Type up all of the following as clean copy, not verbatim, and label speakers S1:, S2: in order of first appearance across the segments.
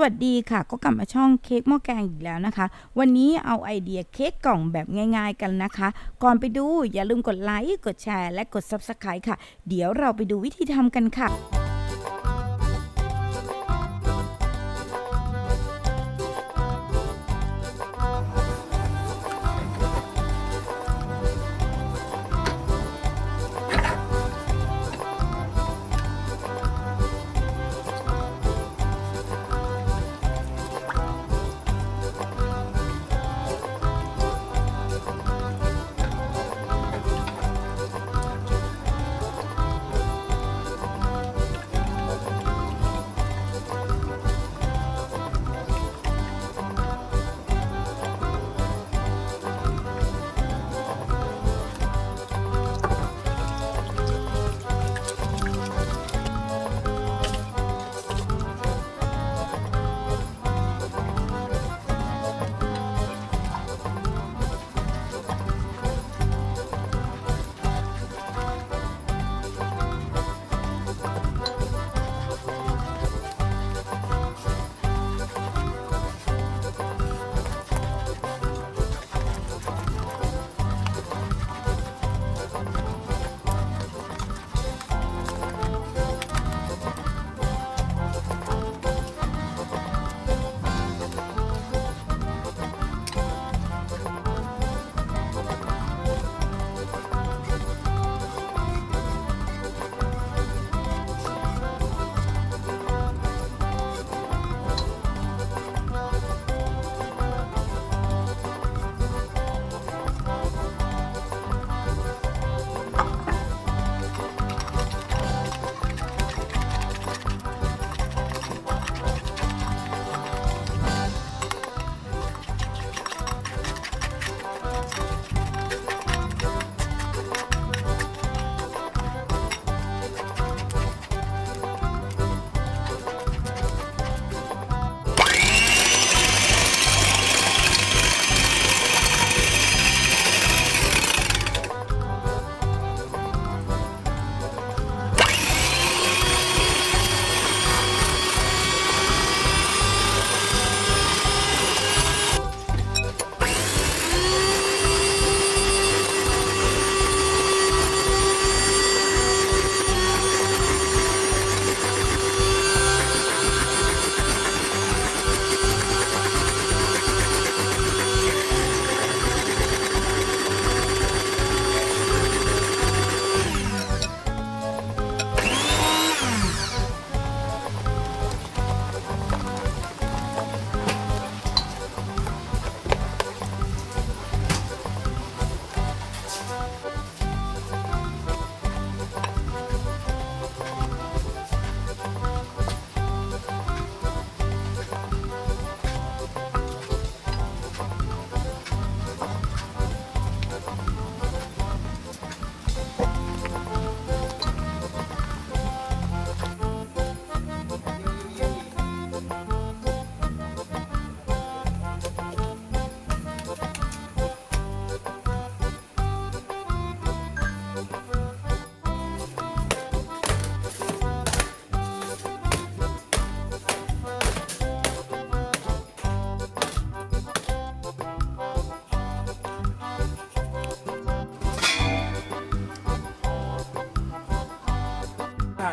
S1: วัสดีค่ะก็กลับมาช่องเค้กหม้อแกงอีกแล้วนะคะวันนี้เอาไอเดียเค้กกล่องแบบง่ายๆกันนะคะก่อนไปดูอย่าลืมกดไลค์กดแชร์และกด Subscribe ค่ะเดี๋ยวเราไปดูวิธีทำกันค่ะ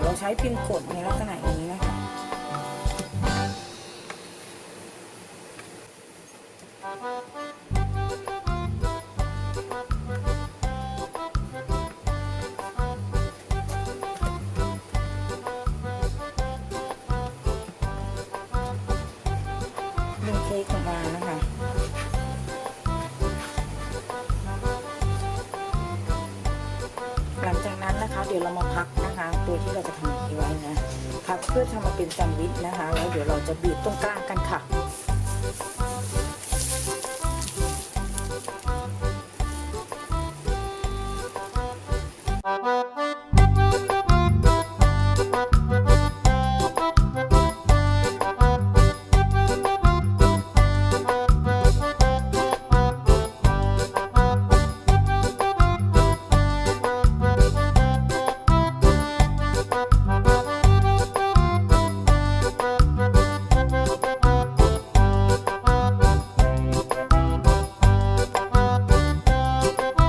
S1: เราใช้พิมพ์กดในลักษณะอย่างนี้นะคะดึงเค้กออกมานะคะหลังจากนั้นนะคะเดี๋ยวเรามาพักนะคะตัวที่เราจะทำไว้นะพักเพื่อทำมาเป็นแซนด์วิชนะคะแล้วเดี๋ยวเราจะบีบตรงกลางกันค่ะ